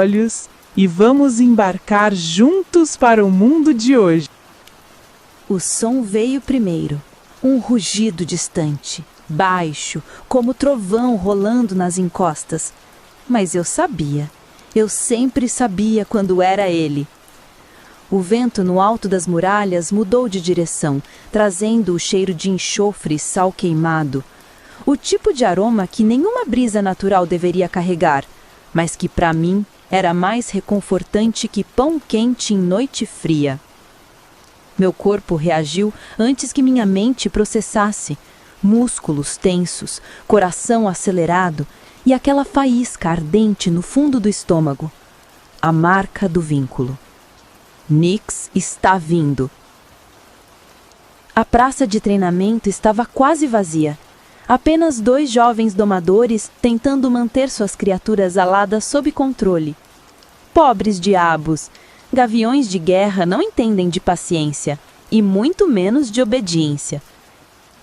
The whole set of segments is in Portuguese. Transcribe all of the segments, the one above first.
olhos e vamos embarcar juntos para o mundo de hoje. O som veio primeiro, um rugido distante, baixo, como trovão rolando nas encostas. Mas eu sabia, eu sempre sabia quando era ele. O vento no alto das muralhas mudou de direção, trazendo o cheiro de enxofre e sal queimado. O tipo de aroma que nenhuma brisa natural deveria carregar, mas que para mim era mais reconfortante que pão quente em noite fria. Meu corpo reagiu antes que minha mente processasse. Músculos tensos, coração acelerado e aquela faísca ardente no fundo do estômago. A marca do vínculo. Nyx está vindo. A praça de treinamento estava quase vazia. Apenas 2 jovens domadores tentando manter suas criaturas aladas sob controle. Pobres diabos! Gaviões de guerra não entendem de paciência, e muito menos de obediência.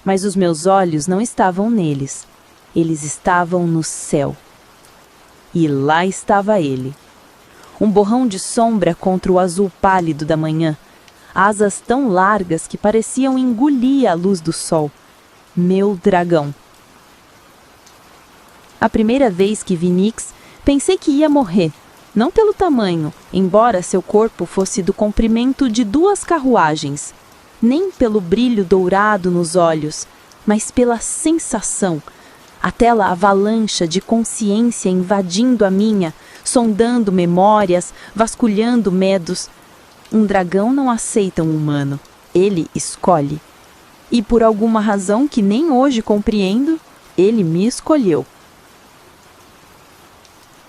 Mas os meus olhos não estavam neles. Eles estavam no céu. E lá estava ele. Um borrão de sombra contra o azul pálido da manhã. Asas tão largas que pareciam engolir a luz do sol. Meu dragão. A primeira vez que vi Nyx, pensei que ia morrer. Não pelo tamanho, embora seu corpo fosse do comprimento de 2 carruagens. Nem pelo brilho dourado nos olhos, mas pela sensação. Aquela avalanche de consciência invadindo a minha, sondando memórias, vasculhando medos. Um dragão não aceita um humano. Ele escolhe. E por alguma razão que nem hoje compreendo, ele me escolheu.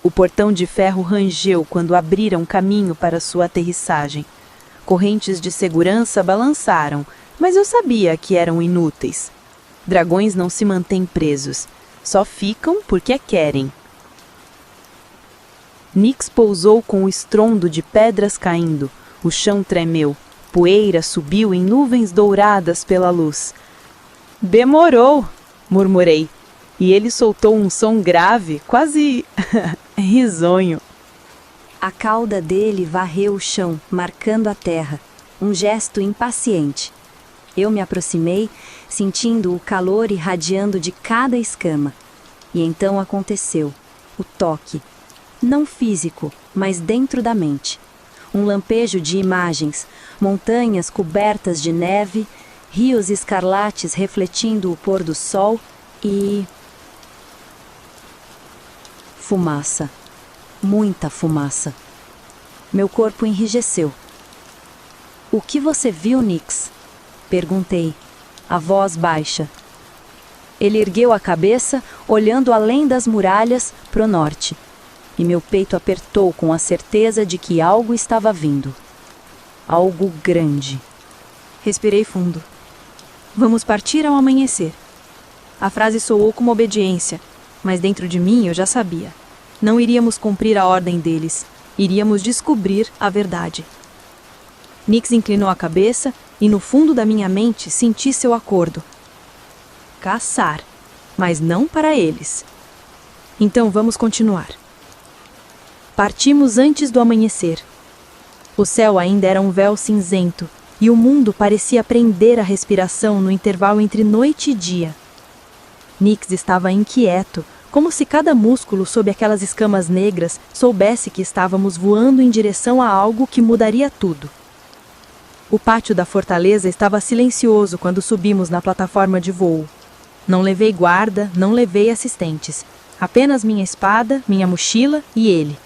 O portão de ferro rangeu quando abriram caminho para sua aterrissagem. Correntes de segurança balançaram, mas eu sabia que eram inúteis. Dragões não se mantêm presos, só ficam porque querem. Nyx pousou com o estrondo de pedras caindo, o chão tremeu. Poeira subiu em nuvens douradas pela luz. Demorou, murmurei, e ele soltou um som grave, quase risonho. A cauda dele varreu o chão, marcando a terra, um gesto impaciente. Eu me aproximei, sentindo o calor irradiando de cada escama. E então aconteceu, o toque. Não físico, mas dentro da mente. Um lampejo de imagens, montanhas cobertas de neve, rios escarlates refletindo o pôr do sol e... fumaça. Muita fumaça. Meu corpo enrijeceu. O que você viu, Nyx? Perguntei, a voz baixa. Ele ergueu a cabeça, olhando além das muralhas, pro norte. E meu peito apertou com a certeza de que algo estava vindo. Algo grande. Respirei fundo. Vamos partir ao amanhecer. A frase soou como obediência, mas dentro de mim eu já sabia. Não iríamos cumprir a ordem deles. Iríamos descobrir a verdade. Nyx inclinou a cabeça e no fundo da minha mente senti seu acordo. Caçar, mas não para eles. Então vamos continuar. Partimos antes do amanhecer. O céu ainda era um véu cinzento e o mundo parecia prender a respiração no intervalo entre noite e dia. Nyx estava inquieto, como se cada músculo sob aquelas escamas negras soubesse que estávamos voando em direção a algo que mudaria tudo. O pátio da fortaleza estava silencioso quando subimos na plataforma de voo. Não levei guarda, não levei assistentes. Apenas minha espada, minha mochila e ele.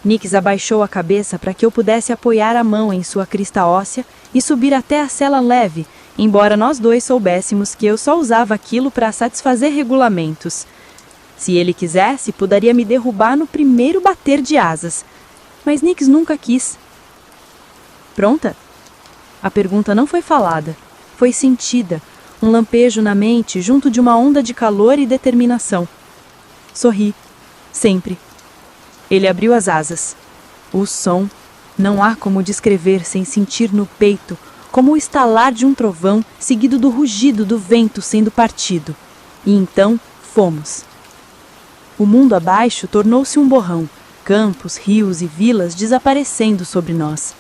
Nyx abaixou a cabeça para que eu pudesse apoiar a mão em sua crista óssea e subir até a cela leve, embora nós dois soubéssemos que eu só usava aquilo para satisfazer regulamentos. Se ele quisesse, poderia me derrubar no primeiro bater de asas. Mas Nyx nunca quis. Pronta? A pergunta não foi falada, foi sentida, um lampejo na mente junto de uma onda de calor e determinação. Sorri, sempre. Ele abriu as asas. O som, não há como descrever sem sentir no peito, como o estalar de um trovão seguido do rugido do vento sendo partido. E então, fomos. O mundo abaixo tornou-se um borrão. campos, rios e vilas desaparecendo sobre nós.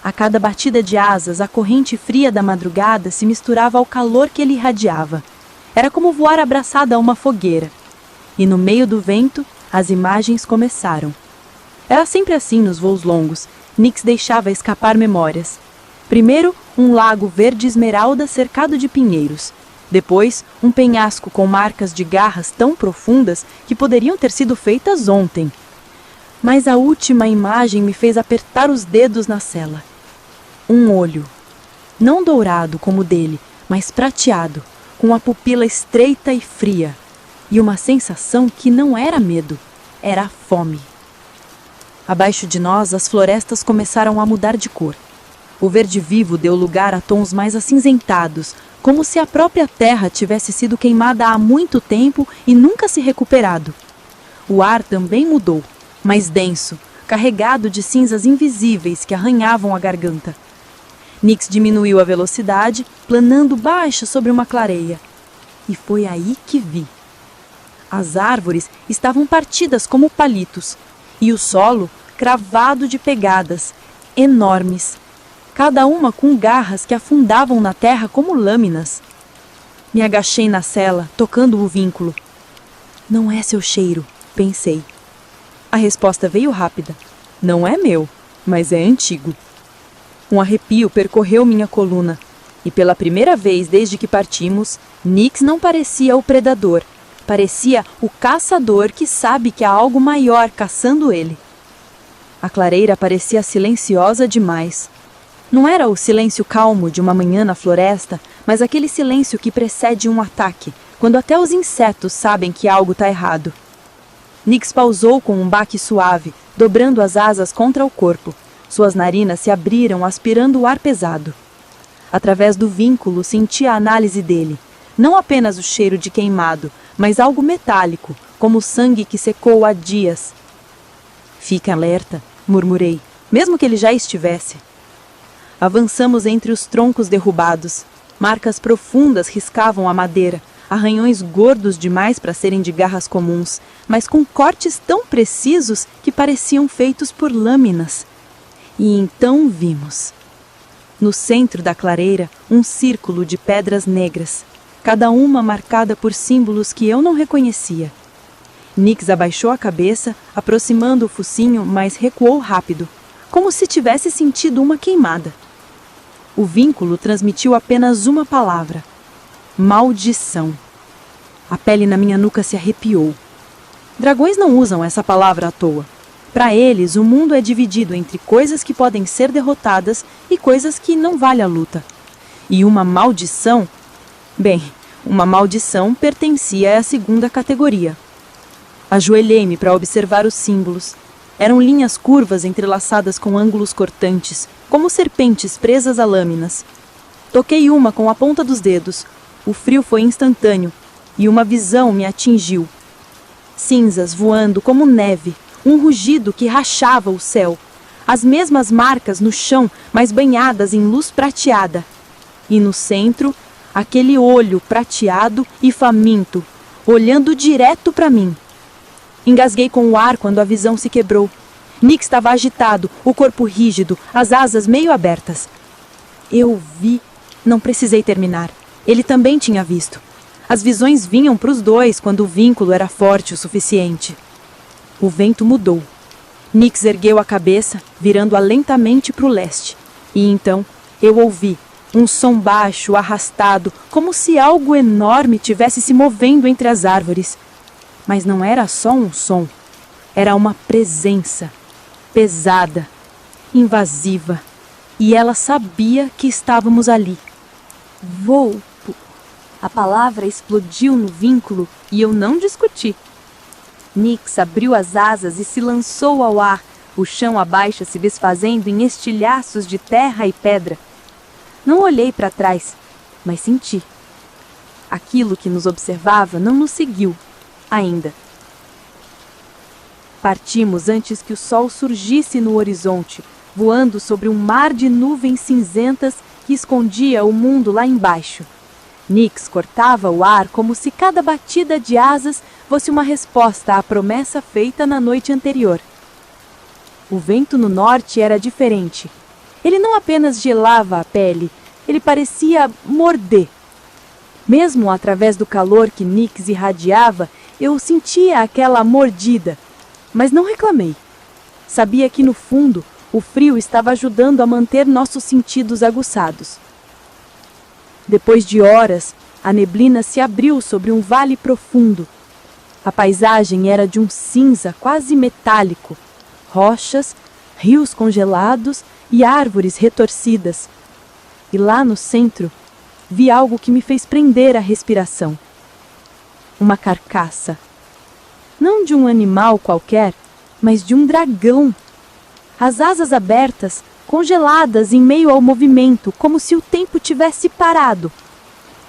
A cada batida de asas, a corrente fria da madrugada se misturava ao calor que ele irradiava. Era como voar abraçada a uma fogueira. E no meio do vento, as imagens começaram. Era sempre assim nos voos longos. Nix deixava escapar memórias. Primeiro, um lago verde esmeralda cercado de pinheiros. Depois, um penhasco com marcas de garras tão profundas que poderiam ter sido feitas ontem. Mas a última imagem me fez apertar os dedos na cela. Um olho. Não dourado como o dele, mas prateado, com a pupila estreita e fria. E uma sensação que não era medo, era fome. Abaixo de nós, as florestas começaram a mudar de cor. O verde vivo deu lugar a tons mais acinzentados, como se a própria terra tivesse sido queimada há muito tempo e nunca se recuperado. O ar também mudou, mais denso, carregado de cinzas invisíveis que arranhavam a garganta. Nix diminuiu a velocidade, planando baixo sobre uma clareia. E foi aí que vi. As árvores estavam partidas como palitos, e o solo cravado de pegadas, enormes, cada uma com garras que afundavam na terra como lâminas. Me agachei na cela, tocando o vínculo. Não é seu cheiro, pensei. A resposta veio rápida. Não é meu, mas é antigo. Um arrepio percorreu minha coluna, e pela primeira vez desde que partimos, Nix não parecia o predador, parecia o caçador que sabe que há algo maior caçando ele. A clareira parecia silenciosa demais. Não era o silêncio calmo de uma manhã na floresta, mas aquele silêncio que precede um ataque, quando até os insetos sabem que algo está errado. Nix pausou com um baque suave, dobrando as asas contra o corpo. Suas narinas se abriram, aspirando o ar pesado. Através do vínculo senti a análise dele. Não apenas o cheiro de queimado, mas algo metálico, como o sangue que secou há dias. Fique alerta, murmurei, mesmo que ele já estivesse. Avançamos entre os troncos derrubados. Marcas profundas riscavam a madeira, arranhões gordos demais para serem de garras comuns, mas com cortes tão precisos que pareciam feitos por lâminas. E então vimos. No centro da clareira, um círculo de pedras negras, cada uma marcada por símbolos que eu não reconhecia. Nix abaixou a cabeça, aproximando o focinho, mas recuou rápido, como se tivesse sentido uma queimada. O vínculo transmitiu apenas uma palavra: maldição. A pele na minha nuca se arrepiou. Dragões não usam essa palavra à toa. Para eles, o mundo é dividido entre coisas que podem ser derrotadas e coisas que não vale a luta. E uma maldição? Bem, uma maldição pertencia à segunda categoria. Ajoelhei-me para observar os símbolos. Eram linhas curvas entrelaçadas com ângulos cortantes, como serpentes presas a lâminas. Toquei uma com a ponta dos dedos. O frio foi instantâneo, e uma visão me atingiu. Cinzas voando como neve, um rugido que rachava o céu. As mesmas marcas no chão, mas banhadas em luz prateada. E no centro, aquele olho prateado e faminto, olhando direto para mim. Engasguei com o ar quando a visão se quebrou. Nix estava agitado, o corpo rígido, as asas meio abertas. Eu vi. Não precisei terminar. Ele também tinha visto. As visões vinham para os dois quando o vínculo era forte o suficiente. O vento mudou. Nix ergueu a cabeça, virando-a lentamente para o leste. E então eu ouvi um som baixo, arrastado, como se algo enorme tivesse se movendo entre as árvores. Mas não era só um som. Era uma presença. Pesada, invasiva. E ela sabia que estávamos ali. Volpo. A palavra explodiu no vínculo e eu não discuti. Nix abriu as asas e se lançou ao ar, o chão abaixo se desfazendo em estilhaços de terra e pedra. Não olhei para trás, mas senti. Aquilo que nos observava não nos seguiu, ainda. Partimos antes que o sol surgisse no horizonte, voando sobre um mar de nuvens cinzentas que escondia o mundo lá embaixo. Nix cortava o ar como se cada batida de asas fosse uma resposta à promessa feita na noite anterior. O vento no norte era diferente. Ele não apenas gelava a pele, ele parecia morder. Mesmo através do calor que Nyx irradiava, eu sentia aquela mordida, mas não reclamei. Sabia que, no fundo, o frio estava ajudando a manter nossos sentidos aguçados. Depois de horas, a neblina se abriu sobre um vale profundo. A paisagem era de um cinza quase metálico. Rochas, rios congelados e árvores retorcidas. E lá no centro, vi algo que me fez prender a respiração. Uma carcaça. Não de um animal qualquer, mas de um dragão. As asas abertas, congeladas em meio ao movimento, como se o tempo tivesse parado.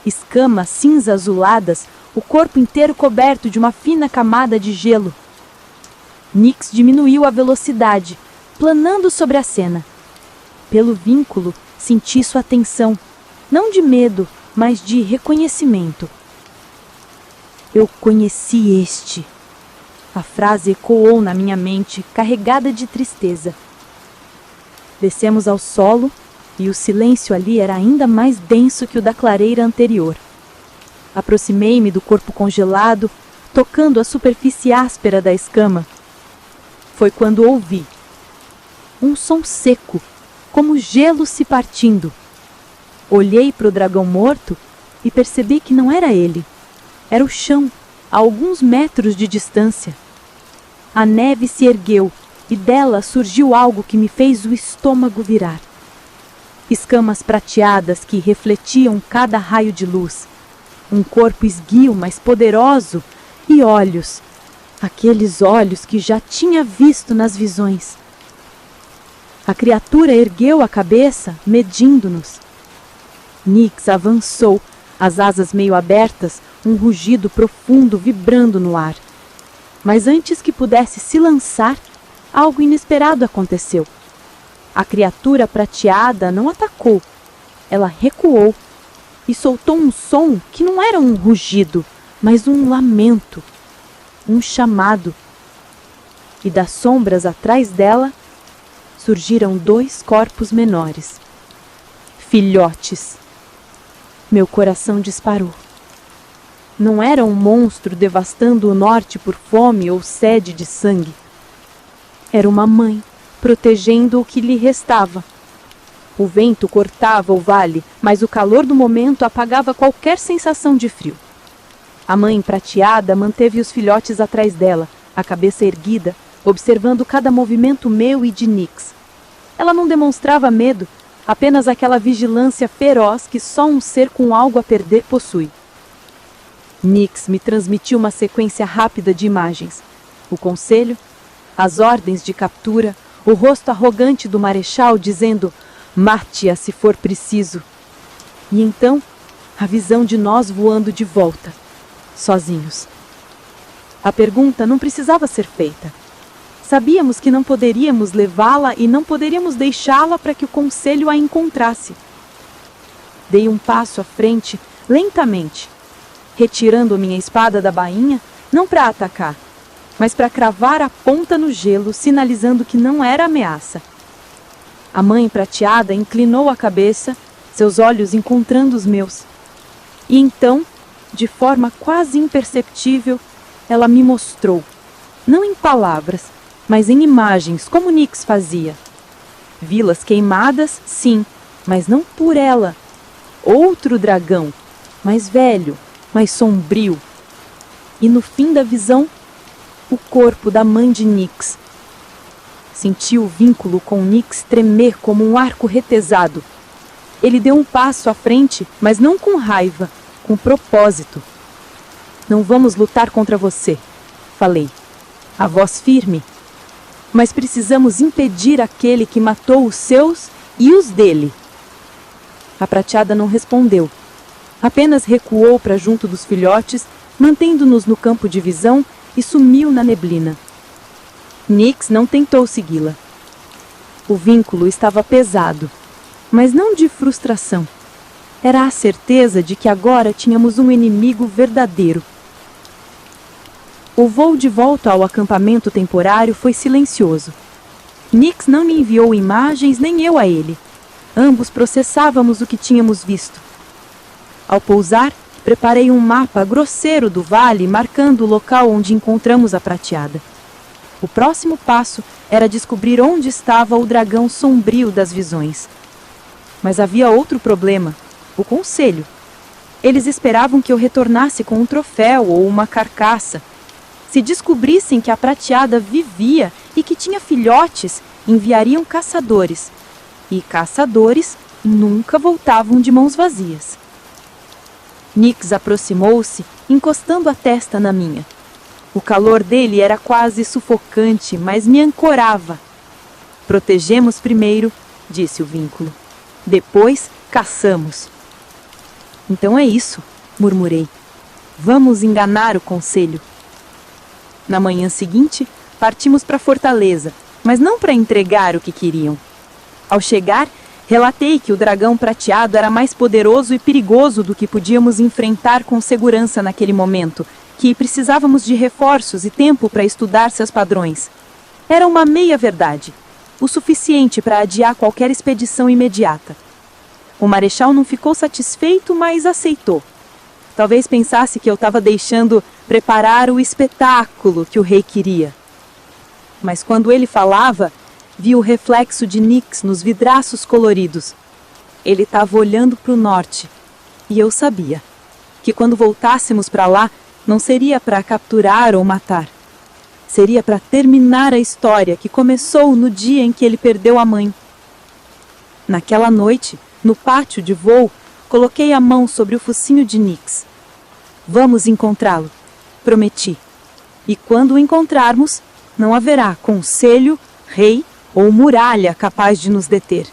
Escamas cinza-azuladas, o corpo inteiro coberto de uma fina camada de gelo. Nyx diminuiu a velocidade, planando sobre a cena. Pelo vínculo, senti sua atenção, não de medo, mas de reconhecimento. Eu conheci este. A frase ecoou na minha mente, carregada de tristeza. Descemos ao solo e o silêncio ali era ainda mais denso que o da clareira anterior. Aproximei-me do corpo congelado, tocando a superfície áspera da escama. Foi quando ouvi um som seco, como gelo se partindo. Olhei para o dragão morto e percebi que não era ele. Era o chão, a alguns metros de distância. A neve se ergueu e dela surgiu algo que me fez o estômago virar. Escamas prateadas que refletiam cada raio de luz. Um corpo esguio, mas poderoso, e olhos. Aqueles olhos que já tinha visto nas visões. A criatura ergueu a cabeça, medindo-nos. Nyx avançou, as asas meio abertas, um rugido profundo vibrando no ar. Mas antes que pudesse se lançar, algo inesperado aconteceu. A criatura prateada não atacou. Ela recuou e soltou um som que não era um rugido, mas um lamento, um chamado. E das sombras atrás dela surgiram 2 corpos menores. Filhotes. Meu coração disparou. Não era um monstro devastando o norte por fome ou sede de sangue. Era uma mãe, protegendo o que lhe restava. O vento cortava o vale, mas o calor do momento apagava qualquer sensação de frio. A mãe prateada manteve os filhotes atrás dela, a cabeça erguida, observando cada movimento meu e de Nyx. Ela não demonstrava medo, apenas aquela vigilância feroz que só um ser com algo a perder possui. Nyx me transmitiu uma sequência rápida de imagens. O conselho, as ordens de captura, o rosto arrogante do marechal dizendo: "Mate-a se for preciso." E então, a visão de nós voando de volta, sozinhos. A pergunta não precisava ser feita. Sabíamos que não poderíamos levá-la e não poderíamos deixá-la para que o conselho a encontrasse. Dei um passo à frente, lentamente, retirando minha espada da bainha, não para atacar, mas para cravar a ponta no gelo, sinalizando que não era ameaça. A mãe prateada inclinou a cabeça, seus olhos encontrando os meus. E então, de forma quase imperceptível, ela me mostrou, não em palavras, mas em imagens, como Nyx fazia. Vilas queimadas, sim, mas não por ela. Outro dragão, mais velho, mais sombrio. E no fim da visão, o corpo da mãe de Nyx. Senti o vínculo com Nyx tremer como um arco retesado. Ele deu um passo à frente, mas não com raiva, com propósito. "Não vamos lutar contra você", falei, a voz firme. "Mas precisamos impedir aquele que matou os seus e os dele." A prateada não respondeu. Apenas recuou para junto dos filhotes, mantendo-nos no campo de visão, e sumiu na neblina. Nyx não tentou segui-la. O vínculo estava pesado, mas não de frustração. Era a certeza de que agora tínhamos um inimigo verdadeiro. O voo de volta ao acampamento temporário foi silencioso. Nix não me enviou imagens, nem eu a ele. Ambos processávamos o que tínhamos visto. Ao pousar, preparei um mapa grosseiro do vale, marcando o local onde encontramos a prateada. O próximo passo era descobrir onde estava o dragão sombrio das visões. Mas havia outro problema: o conselho. Eles esperavam que eu retornasse com um troféu ou uma carcaça. Se descobrissem que a prateada vivia e que tinha filhotes, enviariam caçadores. E caçadores nunca voltavam de mãos vazias. Nix aproximou-se, encostando a testa na minha. O calor dele era quase sufocante, mas me ancorava. Protegemos primeiro, disse o vínculo. Depois, caçamos. Então é isso, murmurei. Vamos enganar o conselho. Na manhã seguinte, partimos para a fortaleza, mas não para entregar o que queriam. Ao chegar, relatei que o dragão prateado era mais poderoso e perigoso do que podíamos enfrentar com segurança naquele momento, que precisávamos de reforços e tempo para estudar seus padrões. Era uma meia-verdade, o suficiente para adiar qualquer expedição imediata. O marechal não ficou satisfeito, mas aceitou. Talvez pensasse que eu estava deixando preparar o espetáculo que o rei queria. Mas quando ele falava, vi o reflexo de Nix nos vidraços coloridos. Ele estava olhando para o norte, e eu sabia que quando voltássemos para lá, não seria para capturar ou matar. Seria para terminar a história que começou no dia em que ele perdeu a mãe. Naquela noite, no pátio de voo, coloquei a mão sobre o focinho de Nix. Vamos encontrá-lo, prometi. E quando o encontrarmos, não haverá conselho, rei ou muralha capaz de nos deter.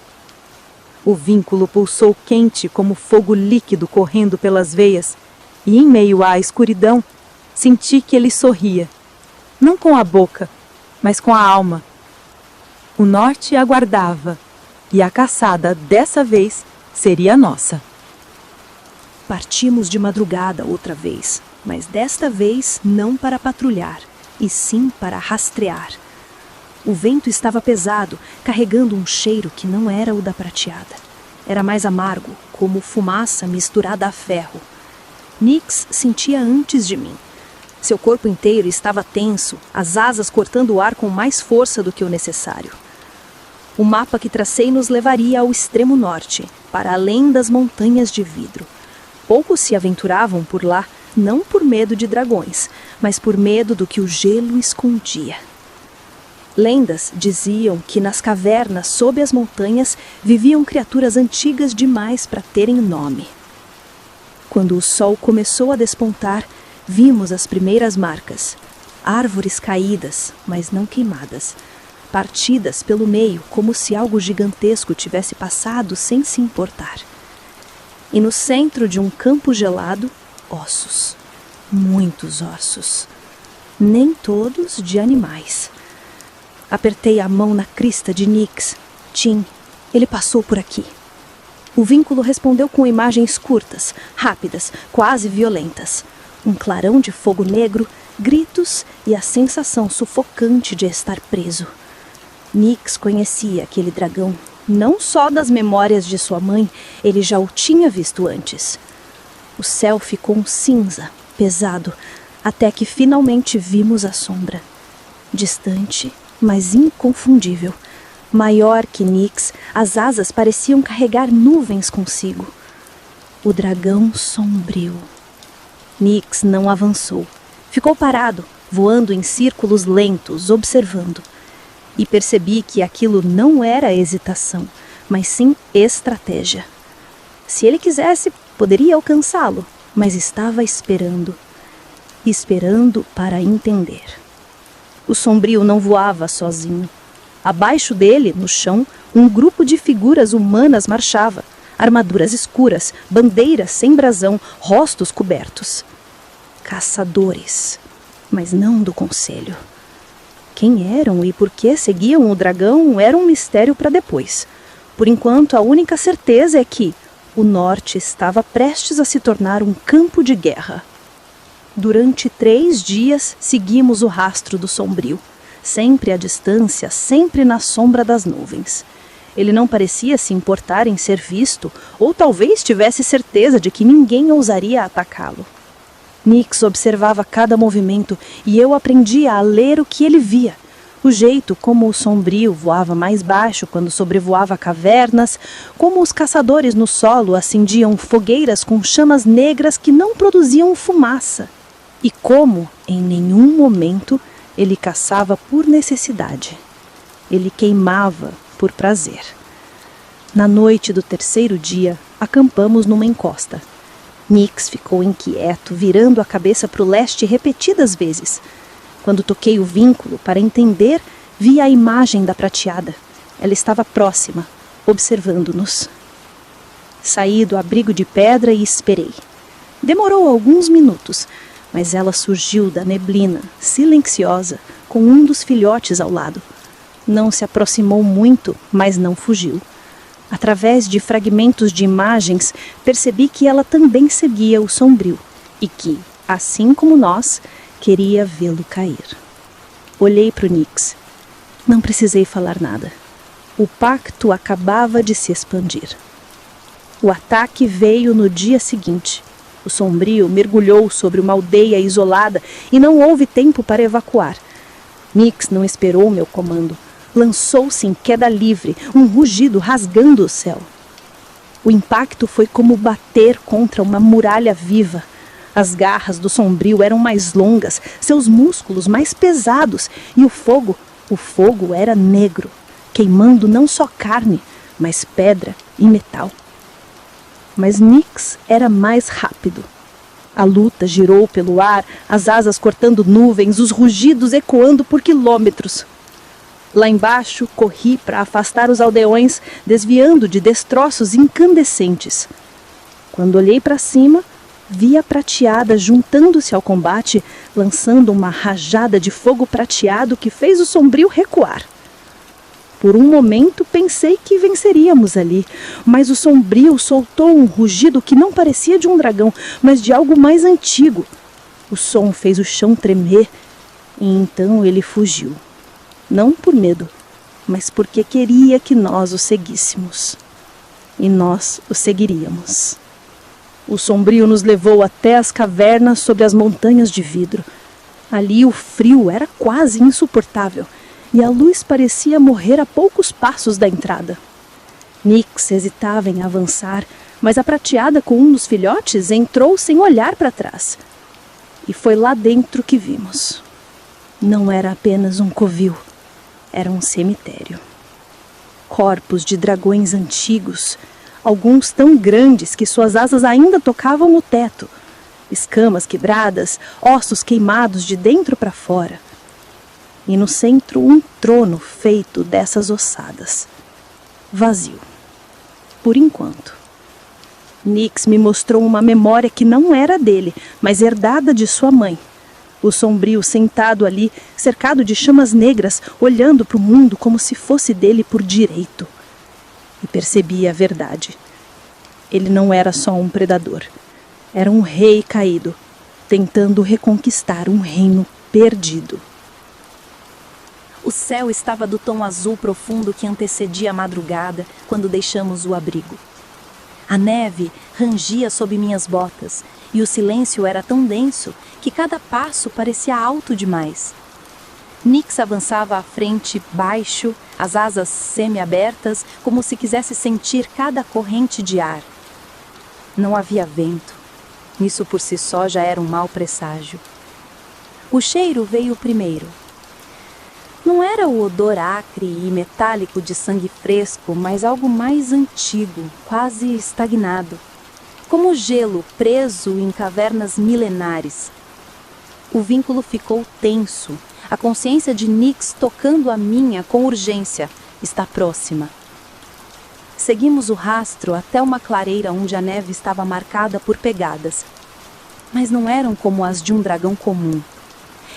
O vínculo pulsou quente como fogo líquido correndo pelas veias, e em meio à escuridão, senti que ele sorria. Não com a boca, mas com a alma. O norte aguardava, e a caçada, dessa vez, seria nossa. Partimos de madrugada outra vez, mas desta vez não para patrulhar, e sim para rastrear. O vento estava pesado, carregando um cheiro que não era o da prateada. Era mais amargo, como fumaça misturada a ferro. Nix sentia antes de mim. Seu corpo inteiro estava tenso, as asas cortando o ar com mais força do que o necessário. O mapa que tracei nos levaria ao extremo norte, para além das montanhas de vidro. Poucos se aventuravam por lá, não por medo de dragões, mas por medo do que o gelo escondia. Lendas diziam que nas cavernas sob as montanhas viviam criaturas antigas demais para terem nome. Quando o sol começou a despontar, vimos as primeiras marcas. Árvores caídas, mas não queimadas. Partidas pelo meio, como se algo gigantesco tivesse passado sem se importar. E no centro de um campo gelado, ossos. Muitos ossos. Nem todos de animais. Apertei a mão na crista de Nix. Tim, ele passou por aqui. O vínculo respondeu com imagens curtas, rápidas, quase violentas. Um clarão de fogo negro, gritos e a sensação sufocante de estar preso. Nix conhecia aquele dragão. Não só das memórias de sua mãe, ele já o tinha visto antes. O céu ficou um cinza, pesado, até que finalmente vimos a sombra. Distante, mas inconfundível. Maior que Nix, as asas pareciam carregar nuvens consigo. O dragão sombrio. Nix não avançou. Ficou parado, voando em círculos lentos, observando. E percebi que aquilo não era hesitação, mas sim estratégia. Se ele quisesse, poderia alcançá-lo, mas estava esperando. Esperando para entender. O sombrio não voava sozinho. Abaixo dele, no chão, um grupo de figuras humanas marchava. Armaduras escuras, bandeiras sem brasão, rostos cobertos. Caçadores, mas não do conselho. Quem eram e por que seguiam o dragão era um mistério para depois. Por enquanto, a única certeza é que o norte estava prestes a se tornar um campo de guerra. Durante 3 dias, seguimos o rastro do sombrio. sempre à distância, sempre na sombra das nuvens. Ele não parecia se importar em ser visto, ou talvez tivesse certeza de que ninguém ousaria atacá-lo. Nyx observava cada movimento e eu aprendia a ler o que ele via. O jeito como o sombrio voava mais baixo quando sobrevoava cavernas, como os caçadores no solo acendiam fogueiras com chamas negras que não produziam fumaça, e como, em nenhum momento, ele caçava por necessidade. Ele queimava por prazer. Na noite do terceiro dia, acampamos numa encosta. Nyx ficou inquieto, virando a cabeça para o leste repetidas vezes. Quando toquei o vínculo para entender, vi a imagem da prateada. Ela estava próxima, observando-nos. Saí do abrigo de pedra e esperei. Demorou alguns minutos, mas ela surgiu da neblina, silenciosa, com um dos filhotes ao lado. Não se aproximou muito, mas não fugiu. Através de fragmentos de imagens, percebi que ela também seguia o sombrio e que, assim como nós, queria vê-lo cair. Olhei para o Nyx. Não precisei falar nada. O pacto acabava de se expandir. O ataque veio no dia seguinte. O sombrio mergulhou sobre uma aldeia isolada e não houve tempo para evacuar. Nyx não esperou meu comando. Lançou-se em queda livre, um rugido rasgando o céu. O impacto foi como bater contra uma muralha viva. As garras do sombrio eram mais longas, seus músculos mais pesados, e o fogo era negro, queimando não só carne, mas pedra e metal. Mas Nyx era mais rápido. A luta girou pelo ar, as asas cortando nuvens, os rugidos ecoando por quilômetros. Lá embaixo, corri para afastar os aldeões, desviando de destroços incandescentes. Quando olhei para cima, vi a prateada juntando-se ao combate, lançando uma rajada de fogo prateado que fez o sombrio recuar. Por um momento pensei que venceríamos ali, mas o sombrio soltou um rugido que não parecia de um dragão, mas de algo mais antigo. O som fez o chão tremer e então ele fugiu. Não por medo, mas porque queria que nós o seguíssemos. E nós o seguiríamos. O sombrio nos levou até as cavernas sobre as montanhas de vidro. Ali o frio era quase insuportável e a luz parecia morrer a poucos passos da entrada. Nyx hesitava em avançar, mas a prateada com um dos filhotes entrou sem olhar para trás. E foi lá dentro que vimos. Não era apenas um covil, era um cemitério. Corpos de dragões antigos, alguns tão grandes que suas asas ainda tocavam o teto, escamas quebradas, ossos queimados de dentro para fora. E no centro um trono feito dessas ossadas. Vazio. Por enquanto. Nyx me mostrou uma memória que não era dele, mas herdada de sua mãe. O sombrio sentado ali, cercado de chamas negras, olhando para o mundo como se fosse dele por direito. E percebi a verdade. Ele não era só um predador. Era um rei caído, tentando reconquistar um reino perdido. O céu estava do tom azul profundo que antecedia a madrugada quando deixamos o abrigo. A neve rangia sob minhas botas e o silêncio era tão denso que cada passo parecia alto demais. Nyx avançava à frente, baixo, as asas semi-abertas, como se quisesse sentir cada corrente de ar. Não havia vento. Isso por si só já era um mau presságio. O cheiro veio primeiro. Não era o odor acre e metálico de sangue fresco, mas algo mais antigo, quase estagnado. Como gelo preso em cavernas milenares. O vínculo ficou tenso. A consciência de Nyx tocando a minha com urgência. Está próxima. Seguimos o rastro até uma clareira onde a neve estava marcada por pegadas. Mas não eram como as de um dragão comum.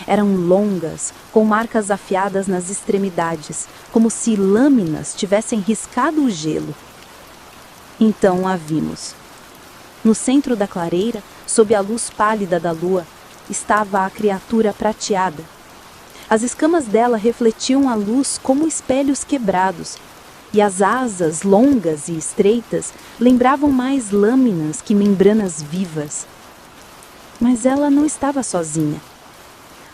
Eram longas, com marcas afiadas nas extremidades, como se lâminas tivessem riscado o gelo. Então a vimos. No centro da clareira, sob a luz pálida da lua, estava a criatura prateada. As escamas dela refletiam a luz como espelhos quebrados, e as asas, longas e estreitas, lembravam mais lâminas que membranas vivas. Mas ela não estava sozinha.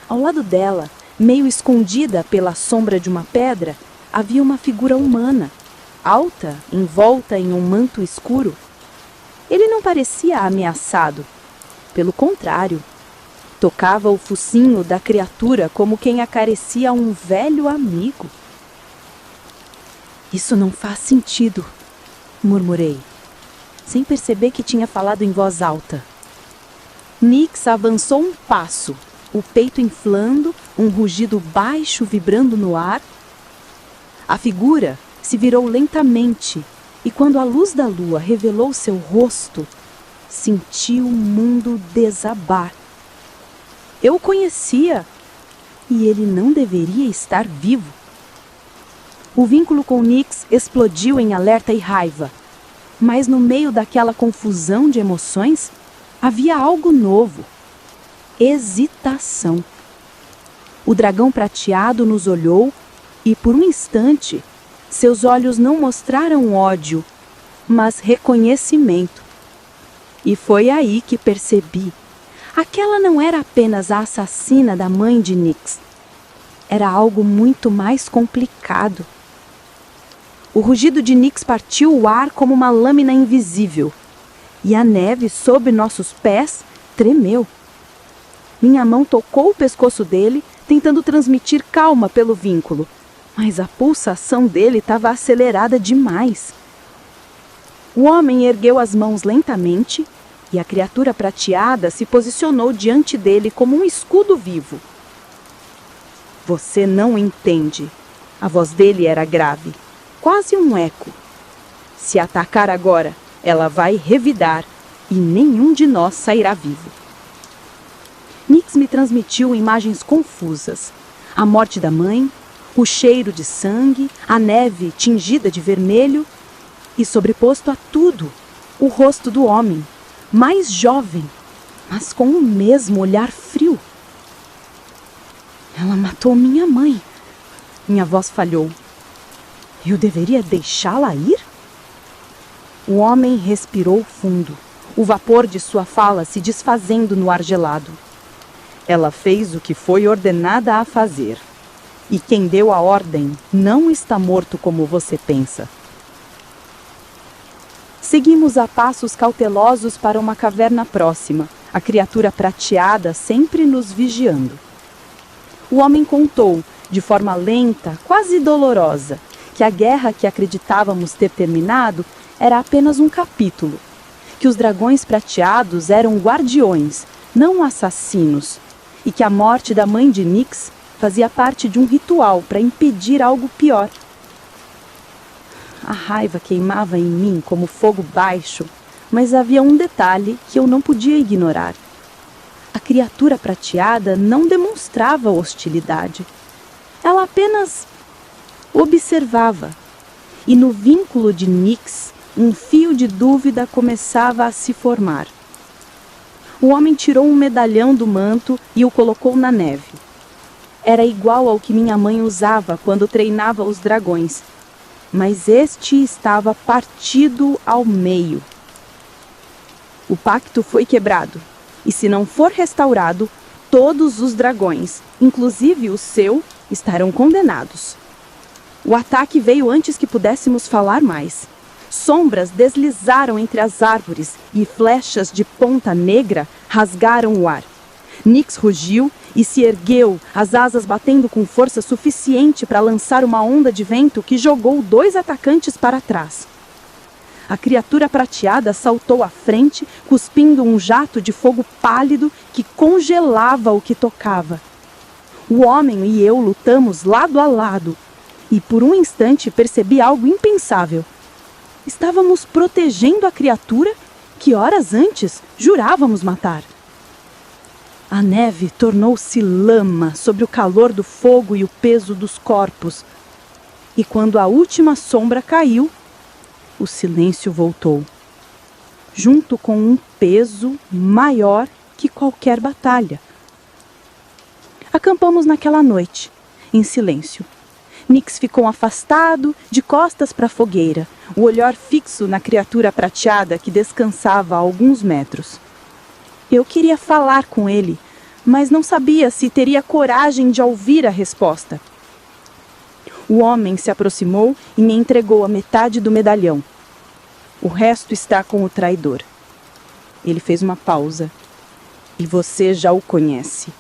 Ao lado dela, meio escondida pela sombra de uma pedra, havia uma figura humana, alta, envolta em um manto escuro. Ele não parecia ameaçado. Pelo contrário, tocava o focinho da criatura como quem acaricia um velho amigo. Isso não faz sentido, murmurei, sem perceber que tinha falado em voz alta. Nix avançou um passo, o peito inflando, um rugido baixo vibrando no ar. A figura se virou lentamente e, quando a luz da lua revelou seu rosto, senti o mundo desabar. Eu o conhecia e ele não deveria estar vivo. O vínculo com Nix explodiu em alerta e raiva, mas no meio daquela confusão de emoções havia algo novo: hesitação. O dragão prateado nos olhou e, por um instante, seus olhos não mostraram ódio, mas reconhecimento. E foi aí que percebi: aquela não era apenas a assassina da mãe de Nix. Era algo muito mais complicado. O rugido de Nix partiu o ar como uma lâmina invisível, e a neve sob nossos pés tremeu. Minha mão tocou o pescoço dele, tentando transmitir calma pelo vínculo, mas a pulsação dele estava acelerada demais. O homem ergueu as mãos lentamente e a criatura prateada se posicionou diante dele como um escudo vivo. Você não entende. A voz dele era grave, quase um eco. Se atacar agora, ela vai revidar e nenhum de nós sairá vivo. Nix me transmitiu imagens confusas: a morte da mãe, o cheiro de sangue, a neve tingida de vermelho e, sobreposto a tudo, o rosto do homem, mais jovem, mas com o mesmo olhar frio. Ela matou minha mãe. Minha voz falhou. Eu deveria deixá-la ir? O homem respirou fundo, o vapor de sua fala se desfazendo no ar gelado. Ela fez o que foi ordenada a fazer. E quem deu a ordem não está morto como você pensa. Seguimos a passos cautelosos para uma caverna próxima, a criatura prateada sempre nos vigiando. O homem contou, de forma lenta, quase dolorosa, que a guerra que acreditávamos ter terminado era apenas um capítulo, que os dragões prateados eram guardiões, não assassinos, e que a morte da mãe de Nix fazia parte de um ritual para impedir algo pior. A raiva queimava em mim como fogo baixo, mas havia um detalhe que eu não podia ignorar. A criatura prateada não demonstrava hostilidade. Ela apenas observava. E no vínculo de Nix, um fio de dúvida começava a se formar. O homem tirou um medalhão do manto e o colocou na neve. Era igual ao que minha mãe usava quando treinava os dragões, mas este estava partido ao meio. O pacto foi quebrado, e se não for restaurado, todos os dragões, inclusive o seu, estarão condenados. O ataque veio antes que pudéssemos falar mais. Sombras deslizaram entre as árvores e flechas de ponta negra rasgaram o ar. Nix rugiu e se ergueu, as asas batendo com força suficiente para lançar uma onda de vento que jogou 2 atacantes para trás. A criatura prateada saltou à frente, cuspindo um jato de fogo pálido que congelava o que tocava. O homem e eu lutamos lado a lado, e por um instante percebi algo impensável. Estávamos protegendo a criatura que horas antes jurávamos matar. A neve tornou-se lama sobre o calor do fogo e o peso dos corpos. E quando a última sombra caiu, o silêncio voltou, junto com um peso maior que qualquer batalha. Acampamos naquela noite, em silêncio. Nix ficou afastado, de costas para a fogueira, o olhar fixo na criatura prateada que descansava a alguns metros. Eu queria falar com ele, mas não sabia se teria coragem de ouvir a resposta. O homem se aproximou e me entregou a metade do medalhão. O resto está com o traidor. Ele fez uma pausa. E você já o conhece.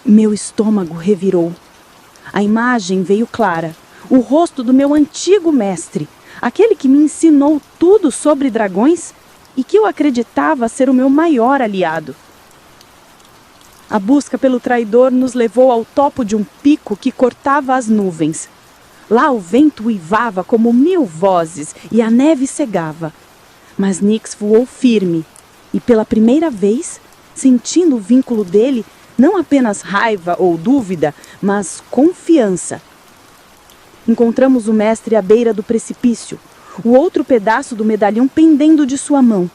Meu estômago revirou. A imagem veio clara. O rosto do meu antigo mestre, aquele que me ensinou tudo sobre dragões e que eu acreditava ser o meu maior aliado. A busca pelo traidor nos levou ao topo de um pico que cortava as nuvens. Lá o vento uivava como 1000 vozes e a neve cegava. Mas Nix voou firme e, pela primeira vez, sentindo o vínculo dele, não apenas raiva ou dúvida, mas confiança. Encontramos o mestre à beira do precipício, o outro pedaço do medalhão pendendo de sua mão.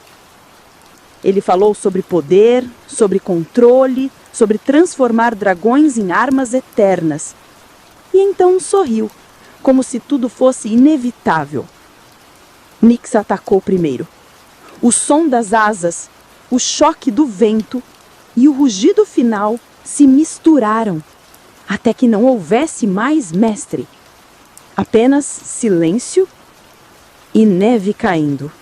Ele falou sobre poder, sobre controle, sobre transformar dragões em armas eternas. E então sorriu, como se tudo fosse inevitável. Nix atacou primeiro. O som das asas, o choque do vento e o rugido final se misturaram, até que não houvesse mais mestre. Apenas silêncio e neve caindo.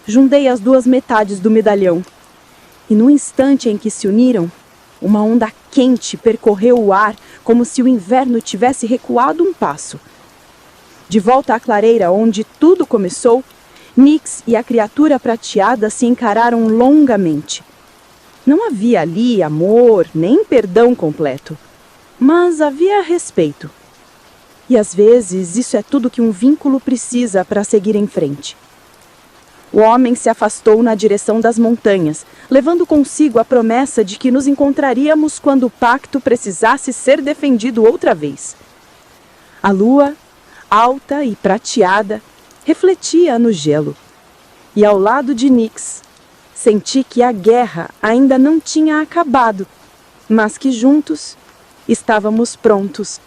Juntei as duas metades do medalhão, e no instante em que se uniram, uma onda quente percorreu o ar como se o inverno tivesse recuado um passo. De volta à clareira onde tudo começou, Nix e a criatura prateada se encararam longamente. Não havia ali amor, nem perdão completo, mas havia respeito. E às vezes isso é tudo que um vínculo precisa para seguir em frente. O homem se afastou na direção das montanhas, levando consigo a promessa de que nos encontraríamos quando o pacto precisasse ser defendido outra vez. A lua, alta e prateada, refletia no gelo. E ao lado de Nix, senti que a guerra ainda não tinha acabado, mas que juntos estávamos prontos